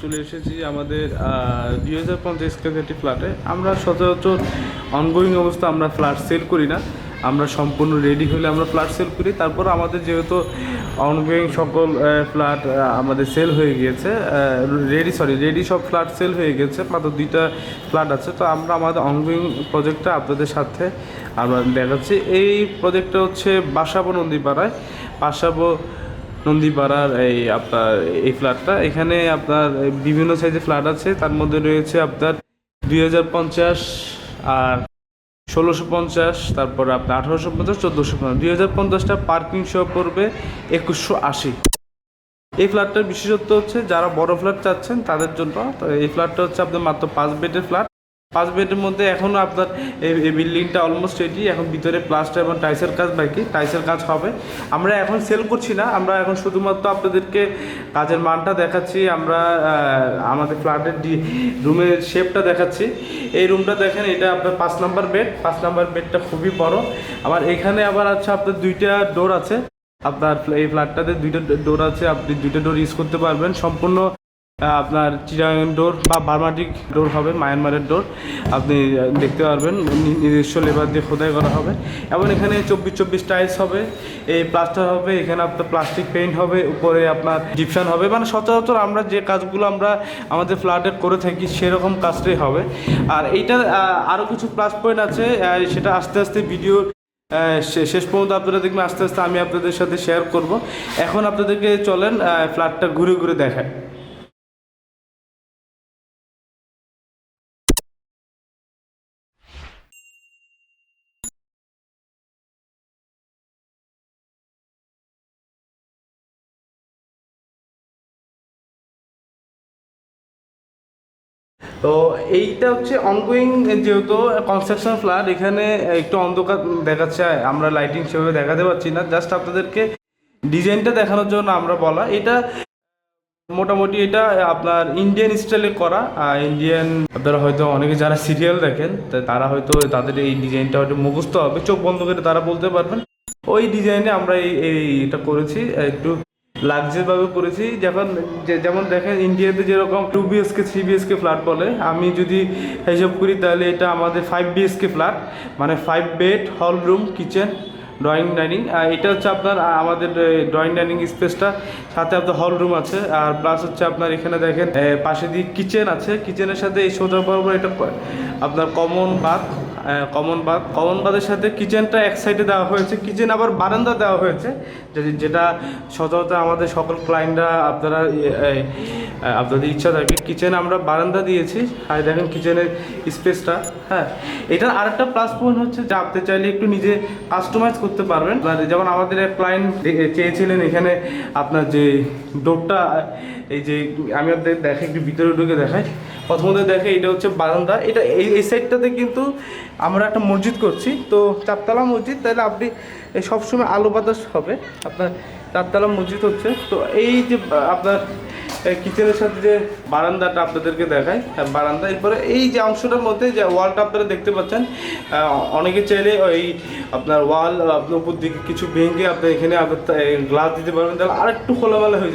চলে এসেছি আমাদের 2050 স্কয়ার ফিট ফ্ল্যাটে। আমরা সচরাচর অনগোয়িং অবস্থা আমরা ফ্ল্যাট সেল করি না, আমরা সম্পূর্ণ রেডি হলে আমরা ফ্ল্যাট সেল করি। তারপর আমাদের যেহেতু অনগোয়িং সকল ফ্ল্যাট আমাদের সেল হয়ে গিয়েছে, রেডি সব ফ্ল্যাট সেল হয়ে গেছে, মাত্র 2টা ফ্ল্যাট আছে। তো আমরা আমাদের অনগোয়িং প্রজেক্টটা আপনাদের সাথে আমরা দেখাচ্ছি। এই প্রজেক্টটা হচ্ছে বাসাবো নন্দীপাড়ায়, নন্দীপাড়ার এই ফ্ল্যাটটা। এখানে আপনার বিভিন্ন সাইজের ফ্ল্যাট আছে, তার মধ্যে রয়েছে আপনার 2050 আর 1650, তারপর আপনার 1850, 1450। 2050টা পার্কিং সহ পড়বে 2180। এই ফ্ল্যাটটার বিশেষত্ব হচ্ছে যারা বড় ফ্ল্যাট চাচ্ছেন তাদের জন্য। তো এই ফ্ল্যাটটা হচ্ছে আপনার মাত্র 5 বেডের ফ্ল্যাট। 5 বেডের মধ্যে এখনও আপনার এই বিল্ডিংটা অলমোস্ট রেডি, এখন ভিতরে প্লাস্টার এবং টাইলসের কাজ বাকি, টাইলসের কাজ হবে। আমরা এখন সেল করছি না, আমরা এখন শুধুমাত্র আপনাদেরকে কাজের মানটা দেখাচ্ছি। আমরা আমাদের ফ্ল্যাটের রুমের শেপটা দেখাচ্ছি। এই রুমটা দেখেন, এটা আপনার 5 নম্বর বেড। 5 নম্বর বেডটা খুবই বড়। আবার এখানে আবার আছে আপনার 2টা ডোর আছে। আপনার এই ফ্ল্যাটটাতে 2টা ডোর আছে, আপনি 2টা ডোর ইউজ করতে পারবেন। সম্পূর্ণ আপনার চিটাগাং ডোর বা বার্মাটিক ডোর হবে, মায়ানমারের ডোর আপনি দেখতে পারবেন, নিজস্ব লেবার দিয়ে খোদাই করা হবে। এবং এখানে 24 টাইলস হবে, এই প্লাস্টার হবে, এখানে আপনার প্লাস্টিক পেইন্ট হবে, উপরে আপনার জিপসান হবে। মানে সচরাচর আমরা যে কাজগুলো আমরা আমাদের ফ্ল্যাটে করে থাকি সেরকম কাজটাই হবে। আর এইটার আরও কিছু প্লাস পয়েন্ট আছে, সেটা আস্তে আস্তে ভিডিও শেষ পর্যন্ত আপনারা দেখবেন, আস্তে আস্তে আমি আপনাদের সাথে শেয়ার করব। এখন আপনাদেরকে চলেন ফ্ল্যাটটা ঘুরে ঘুরে দেখায়। তো এইটা হচ্ছে অনগোয়িং, যেহেতু কনস্ট্রাকশন ফ্ল্যাট, এখানে একটু অন্ধকার দেখাচ্ছে, আমরা লাইটিং সেভাবে দেখাতে পারছি না, জাস্ট আপনাদেরকে ডিজাইনটা দেখানোর জন্য আমরা বলা। এটা মোটামুটি এটা আপনার ইন্ডিয়ান স্টাইলে করা। ইন্ডিয়ান আপনারা হয়তো অনেকে যারা সিরিয়াল দেখেন তারা হয়তো তাদের এই ডিজাইনটা হয়তো মুখস্থ হবে, চোখ বন্ধ করে তারা বলতে পারবেন। ওই ডিজাইনে আমরা এটা করেছি, একটু লাক্সারিভাবে করেছি। যেমন দেখেন ইন্ডিয়াতে যেরকম 2 BHK 3 BHK ফ্ল্যাট বলে, আমি যদি হিসাব করি তাহলে এটা আমাদের 5 BHK ফ্ল্যাট, মানে 5 bed, hall room, kitchen, drawing dining. এটা হচ্ছে আপনার আমাদের ড্রয়িং ডাইনিং স্পেসটা, সাথে আপনার হল রুম আছে। আর প্লাস হচ্ছে আপনার এখানে দেখেন পাশে দিয়ে কিচেন আছে, কিচেনের সাথে এই সোজা বরাবর এটা আপনার কমন বাথের সাথে কিচেনটা এক সাইডে দেওয়া হয়েছে। কিচেন আবার বারান্দা দেওয়া হয়েছে, যেটা সচরাচর আমাদের সকল ক্লায়েন্টরা আপনাদের ইচ্ছা থাকে। কিচেন আমরা বারান্দা দিয়েছি, আর দেখেন কিচেনের স্পেসটা। হ্যাঁ, এটার আরেকটা প্লাস পয়েন্ট হচ্ছে যে আপনি চাইলে একটু নিজে কাস্টমাইজ করতে পারবেন। যেমন আমাদের এক ক্লায়েন্ট চেয়েছিলেন এখানে আপনার যে ডোরটা, এই যে আমি আপনাদের দেখে একটু ভিতরে ঢুকে দেখাই। প্রথমত দেখে এটা হচ্ছে বারান্দা, এটা এই সাইডটাতে কিন্তু আমরা একটা মসজিদ করছি, তো 4তলা মসজিদ, তাহলে আপনি সবসময় আলো বাতাস হবে। আপনার 4তলা মসজিদ হচ্ছে। তো এই যে আপনার কিচেনের সাথে যে বারান্দাটা আপনাদেরকে দেখায়, বারান্দা, এরপরে এই যে অংশটার মধ্যে যে ওয়ালটা আপনারা দেখতে পাচ্ছেন, অনেকে চাইলে ওই আপনার ওয়াল আপনার উপর দিকে কিছু ভেঙে আপনি এখানে আপনার গ্লাস দিতে পারবেন, তাহলে আর একটু খোলামেলা হয়ে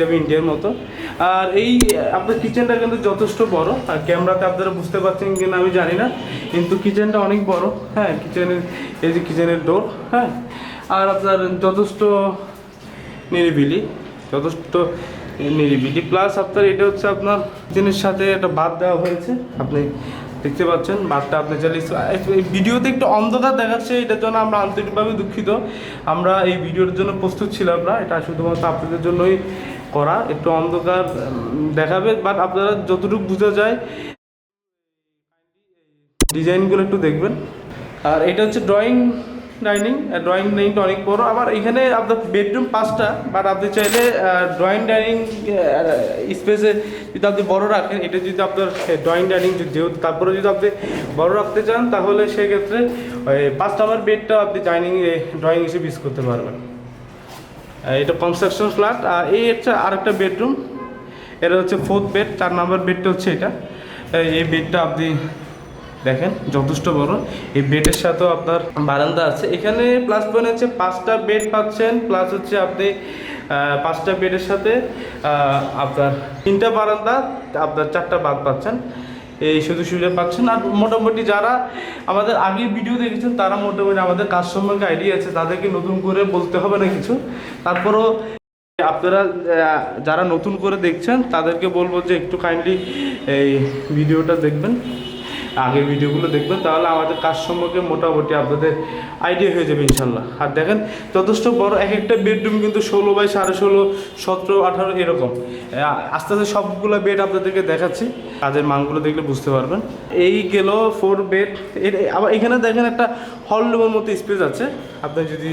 যাবে ইন্ডিয়ার মতো। আর এই আপনার কিচেনটা কিন্তু যথেষ্ট বড়, আর ক্যামেরাতে আপনারা বুঝতে পারছেন কিনা আমি জানি না, কিন্তু কিচেনটা অনেক বড়। হ্যাঁ, কিচেনের এই যে কিচেনের ডোর, হ্যাঁ, আর আপনার যথেষ্ট নিরিবিলি প্লাস আপনার এটা হচ্ছে আপনার কিচেনের সাথে একটা বাথ দেওয়া হয়েছে, আপনি দেখতে পাচ্ছেন বাথটা। আপনি চাইলে ভিডিওতে একটু অন্ধকার দেখাচ্ছে, এটার জন্য আমরা আন্তরিকভাবে দুঃখিত। আমরা এই ভিডিওর জন্য প্রস্তুত ছিলাম না, এটা শুধুমাত্র আপনাদের জন্যই করা। একটু অন্ধকার দেখাবে, বাট আপনারা যতটুকু বোঝা যায় ডিজাইনগুলো একটু দেখবেন। আর এটা হচ্ছে ড্রয়িং ডাইনিংটা অনেক বড়। আবার এখানে আপনার বেডরুম 5টা, বাট আপনি চাইলে ড্রয়িং ডাইনিং স্পেসে যদি আপনি বড় রাখেন, এটা যদি আপনার ড্রয়িং ডাইনিং যেহেতু, তারপরে যদি আপনি বড় রাখতে চান তাহলে সেক্ষেত্রে ওই 5 নম্বর বেডটা আপনি ড্রয়িং হিসেবে ইউজ করতে পারবেন। এটা কনস্ট্রাকশন ফ্ল্যাট। এই হচ্ছে আরেকটা বেডরুম, এটা হচ্ছে 4th বেড, 4 নম্বর বেডটা হচ্ছে এটা। এই বেডটা আপনি দেখেন যথেষ্ট বড়। এই বেডের সাথেও আপনার বারান্দা আছে। এখানে প্লাস পয়েন্ট হচ্ছে 5টা বেড পাচ্ছেন, প্লাস হচ্ছে আপনি 5টা বেডের সাথে আপনার 3টা বারান্দা, আপনার 4টা বাথ পাচ্ছেন, এই সুযোগ সুবিধা পাচ্ছেন। আর মোটামুটি যারা আমাদের আগের ভিডিও দেখেছেন তারা মোটামুটি আমাদের কাজ সম্পর্কে আইডিয়া আছে, তাদেরকে নতুন করে বলতে হবে না কিছু। তারপরও আপনারা যারা নতুন করে দেখছেন তাদেরকে বলবো যে একটু কাইন্ডলি এই ভিডিওটা দেখবেন, আগের ভিডিওগুলো দেখবেন, তাহলে আমাদের কাজ সম্পর্কে মোটামুটি আপনাদের আইডিয়া হয়ে যাবে ইনশাল্লাহ। আর দেখেন যথেষ্ট বড়, এক একটা বেডরুম কিন্তু 16 বাই 16.5, 17, 18 এরকম। আস্তে আস্তে সবগুলো বেড আপনাদেরকে দেখাচ্ছি, কাজের মানগুলো দেখলে বুঝতে পারবেন। এই গেল 4 বেড। আবার এখানে দেখেন একটা হল রুমের মতো স্পেস আছে, আপনি যদি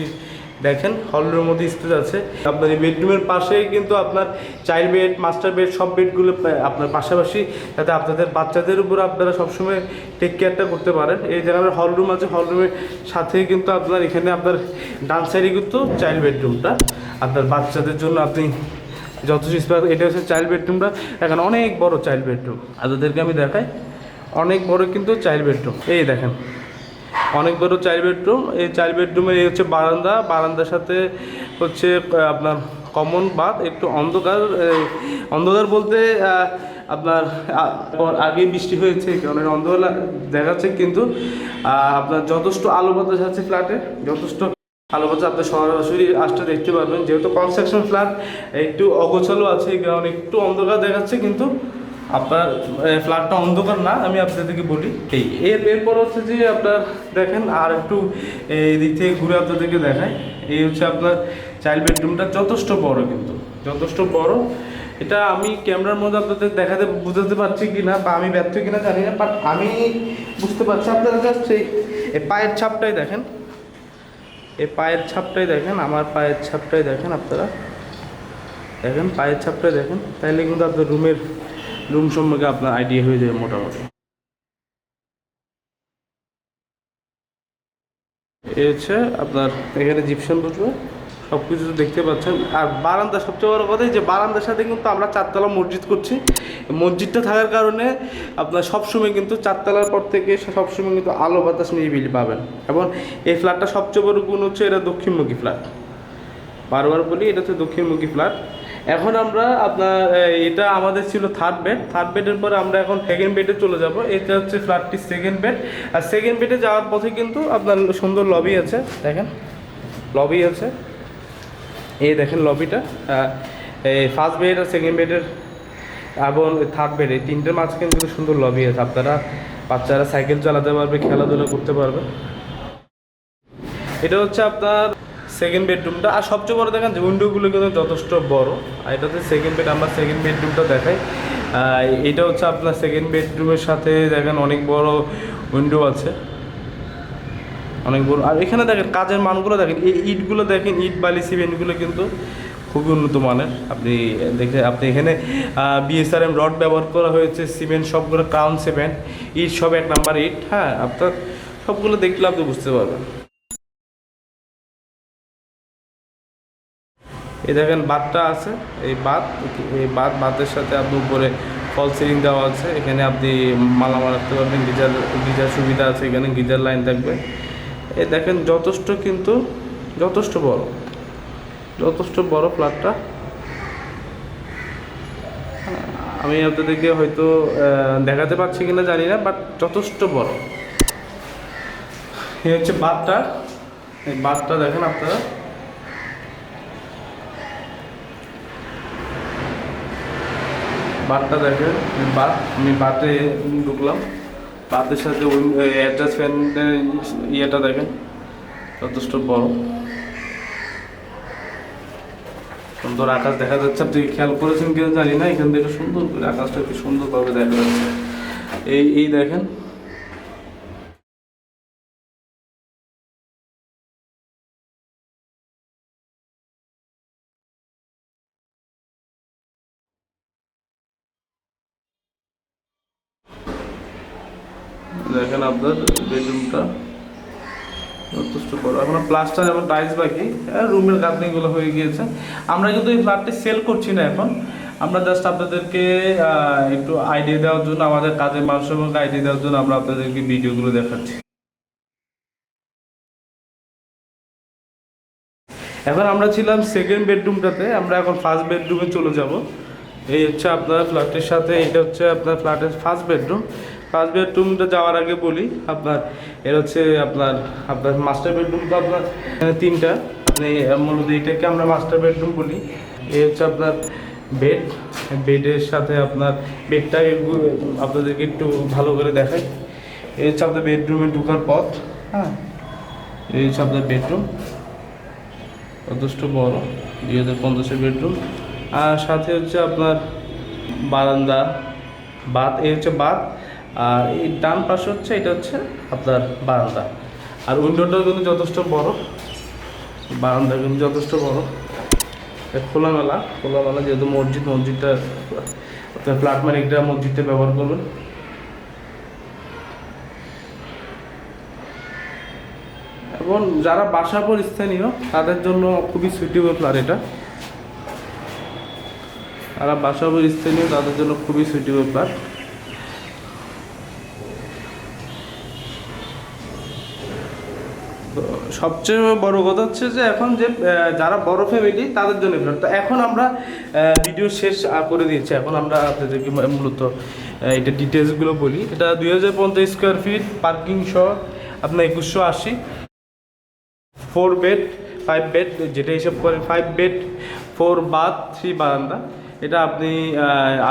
দেখেন হলের মধ্যে স্পেস আছে। আপনার এই বেডরুমের পাশেই কিন্তু আপনার চাইল্ড বেড, মাস্টার বেড, সব বেডগুলো আপনার পাশাপাশি, যাতে আপনাদের বাচ্চাদের উপর আপনারা সবসময় টেক কেয়ারটা করতে পারেন। এই জায়গায় হল রুম আছে, হল রুমের সাথেই কিন্তু আপনার এখানে আপনার ডান সাইডে কিন্তু চাইল্ড বেডরুমটা আপনার বাচ্চাদের জন্য আপনি যথেষ্ট স্পেস। এটা হচ্ছে চাইল্ড বেডরুমটা, এখানে অনেক বড় চাইল্ড বেডরুম, আপনাদেরকে আমি দেখাই, অনেক বড় কিন্তু চাইল্ড বেডরুম। এই দেখেন অনেক বড় চাইল্ড বেডরুম। এই চাইল্ড বেডরুমের এই হচ্ছে বারান্দা, বারান্দার সাথে হচ্ছে আপনার কমন বাথ। একটু অন্ধকার, অন্ধকার বলতে আপনার আগে বৃষ্টি হয়েছে কারণ অন্ধকার দেখাচ্ছে, কিন্তু আপনার যথেষ্ট আলো বাতাস আছে ফ্ল্যাটে, যথেষ্ট আলো বাতাস আপনি সরাসরি আসতে দেখতে পারবেন। যেহেতু কনস্ট্রাকশন ফ্ল্যাট একটু অগোছালো আছে এই কারণে একটু অন্ধকার দেখাচ্ছে, কিন্তু আপনার ফ্ল্যাটটা অন্ধকার না, আমি আপনাদেরকে বলি। এরপর হচ্ছে যে আপনার দেখেন আর একটু এই দিক থেকে ঘুরে আপনাদেরকে দেখায়। এই হচ্ছে আপনার চাইল্ড বেডরুমটা, যথেষ্ট বড়, কিন্তু যথেষ্ট বড়। এটা আমি ক্যামেরার মধ্যে আপনাদের দেখাতে বুঝাতে পারছি কি না, বা আমি ব্যর্থ কিনা জানি না, বাট আমি বুঝতে পারছি। আপনারা জাস্ট এই পায়ের ছাপটাই দেখেন, এই পায়ের ছাপটাই দেখেন, আমার পায়ের ছাপটাই দেখেন, আপনারা দেখেন পায়ের ছাপটাই দেখেন, তাইলে কিন্তু আপনার রুম সম্পর্কে আপনার আইডিয়া হয়ে যাবে মোটামুটি। এই হচ্ছে আপনার এখানে জিপসাম বসবে, সব কিছু দেখতে পাচ্ছেন। আর বারান্দা, সবচেয়ে বড় কথা যে বারান্দার সাথে কিন্তু আমরা 4তলা মসজিদ করছি। মসজিদটা থাকার কারণে আপনার সবসময় কিন্তু 4তলার পর থেকে সবসময় কিন্তু আলো বাতাস নিরিবিলি পাবেন। এবং এই ফ্ল্যাটটা সবচেয়ে বড় গুণ হচ্ছে এটা দক্ষিণমুখী ফ্ল্যাট, বারবার বলি এটা হচ্ছে দক্ষিণমুখী ফ্ল্যাট। এখন আমরা আপনার এটা আমাদের ছিল থার্ড বেড, থার্ড বেডের পরে আমরা এখন সেকেন্ড বেডে চলে যাব। এটা হচ্ছে ফ্ল্যাটটি সেকেন্ড বেড। আর সেকেন্ড বেডে যাওয়ার পথে কিন্তু আপনার সুন্দর লবি আছে, দেখেন লবি আছে, এই দেখেন লবিটা। এই ফার্স্ট বেড আর সেকেন্ড বেডের এবং থার্ড বেড এই তিনটের মাঝখানে কিন্তু সুন্দর লবি আছে, আপনারা বাচ্চারা সাইকেল চালাতে পারবে, খেলাধুলা করতে পারবে। এটা হচ্ছে আপনার সেকেন্ড বেডরুমটা। আর সবচেয়ে বড় দেখেন যে উইন্ডোগুলো কিন্তু যথেষ্ট বড়। আর এটা হচ্ছে সেকেন্ড বেড, আমরা সেকেন্ড বেডরুমটা দেখাই। এটা হচ্ছে আপনার সেকেন্ড বেডরুমের সাথে দেখেন অনেক বড় উইন্ডো আছে, অনেক বড়। আর এখানে দেখেন কাজের মানগুলো দেখেন, এই ইটগুলো দেখেন, ইট বালি সিমেন্টগুলো কিন্তু খুবই উন্নত মানের। আপনি এখানে বিএসআরএম রড ব্যবহার করা হয়েছে, সিমেন্ট সবগুলো ক্রাউন সিমেন্ট, ইট সব 1 নাম্বার ইট। হ্যাঁ, আপনার সবগুলো দেখলে আপনি বুঝতে পারবেন। এই দেখেন বাথটা আছে, এই বাথের সাথে আপনি উপরে ফল সিলিং দেওয়া আছে। এখানে আপনি মালামাল রাখতে পারবেন, গিজার সুবিধা আছে, এখানে গিজার লাইন থাকবে। এই দেখেন কিন্তু যথেষ্ট বড় ফ্ল্যাটটা। আমি আপনাদেরকে হয়তো দেখাতে পারছি কিনা জানি না, বাট যথেষ্ট বড়। এই হচ্ছে বাথটা, এই বাথটা দেখেন আপনারা, বাথটা দেখেন। আমি বাথে ঢুকলাম, বাথের সাথে অ্যাডজাস্ট ফ্যানের ইয়েটা দেখেন, যথেষ্ট বড়। সুন্দর আকাশ দেখা যাচ্ছে, আপনি খেয়াল করেছেন কিনা জানি না, এখান থেকে সুন্দর করে আকাশটা কি সুন্দরভাবে দেখা যাচ্ছে। এই দেখেন আপনার বেডরুমটা যথেষ্ট বড়। এখন প্লাস্টার এবং টাইলস বাকি, রুমের গাঁথনিগুলো হয়ে গিয়েছে। আমরা কিন্তু এই ফ্ল্যাটটি সেল করছি না এখন, আমরা জাস্ট আপনাদেরকে একটু আইডিয়া দেওয়ার জন্য, আমাদের কাজের মানুষের আইডিয়া দেওয়ার জন্য আমরা আপনাদেরকে ভিডিওগুলো দেখাচ্ছি। এখন আমরা ছিলাম সেকেন্ড বেডরুমটাতে, আমরা এখন ফার্স্ট বেডরুমে চলে যাব। এই হচ্ছে আপনার ফ্ল্যাটের সাথে, এটা হচ্ছে আপনার ফ্ল্যাটের ফার্স্ট বেডরুম। ফার্স্ট বেডরুমটা যাওয়ার আগে বলি আপনার, এর হচ্ছে আপনার আপনার মাস্টার বেডরুমটা আপনার তিনটা, মানে মূলত এটাকে আমরা মাস্টার বেডরুম বলি। এই হচ্ছে আপনার বেড, বেডের সাথে আপনার বেডটা আপনাদেরকে একটু ভালো করে দেখাই। এই হচ্ছে আপনার বেডরুমে ঢোকার পথ। হ্যাঁ, এই হচ্ছে আপনার বেডরুম, যথেষ্ট বড় 2050-এর বেডরুম। আর সাথে হচ্ছে আপনার বারান্দা, বাথ, এই হচ্ছে বাথ। আর এই ডান পাশে হচ্ছে এটা হচ্ছে আপনার বারান্দা। আর উইন্ডোটাও কিন্তু যথেষ্ট বড়, বারান্দা কিন্তু যথেষ্ট বড়, খোলামেলা খোলামেলা, যেহেতু মসজিদটা আপনার ফ্ল্যাট মালিকরা মসজিদটা ব্যবহার করবেন। এবং যারা বাসার পর স্থানীয় তাদের জন্য খুবই সুইটেবল ফ্ল্যাট এটা, যারা বাসার পর স্থানীয় তাদের জন্য খুবই সুইটেবল ফ্ল্যাট। সবচেয়ে বড় কথা হচ্ছে যে এখন যে যারা বড় ফ্যামিলি তাদের জন্য ফ্ল্যাট। তো এখন আমরা ভিডিও শেষ করে দিয়েছি, এখন আমরা আপনাদেরকে মূলত এটা ডিটেলসগুলো বলি। এটা 2050 স্কোয়ার ফিট, পার্কিং সহ আপনার 2180, 4 বেড 5 বেড, যেটা হিসাব করেন 5 বেড 4 বাথ 3 বারান্দা। এটা আপনি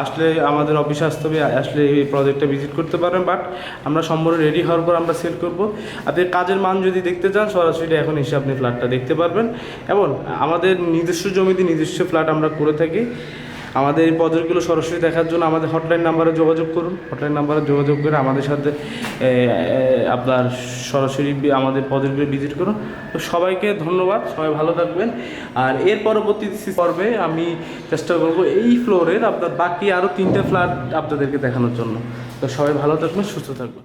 আসলে আমাদের অফিসে আসতে হবে, আসলে এই প্রজেক্টটা ভিজিট করতে পারেন। বাট আমরা সম্পূর্ণ রেডি হওয়ার পর আমরা সেল করব। আপনি কাজের মান যদি দেখতে চান সরাসরি এখন এসে আপনি ফ্ল্যাটটা দেখতে পারবেন। এবং আমাদের নিজস্ব জমিতে নিজস্ব ফ্ল্যাট আমরা করে থাকি। আমাদের এই প্রজেক্টগুলো সরাসরি দেখার জন্য আমাদের হটলাইন নাম্বারে যোগাযোগ করুন। হটলাইন নাম্বারে যোগাযোগ করে আমাদের সাথে আপনার সরাসরি আমাদের প্রজেক্টগুলো ভিজিট করুন। তো সবাইকে ধন্যবাদ, সবাই ভালো থাকবেন। আর এর পরবর্তী পর্বে আমি চেষ্টা করব এই ফ্লোরের আপনার বাকি আরও 3টে ফ্ল্যাট আপনাদেরকে দেখানোর জন্য। তো সবাই ভালো থাকবেন, সুস্থ থাকবেন।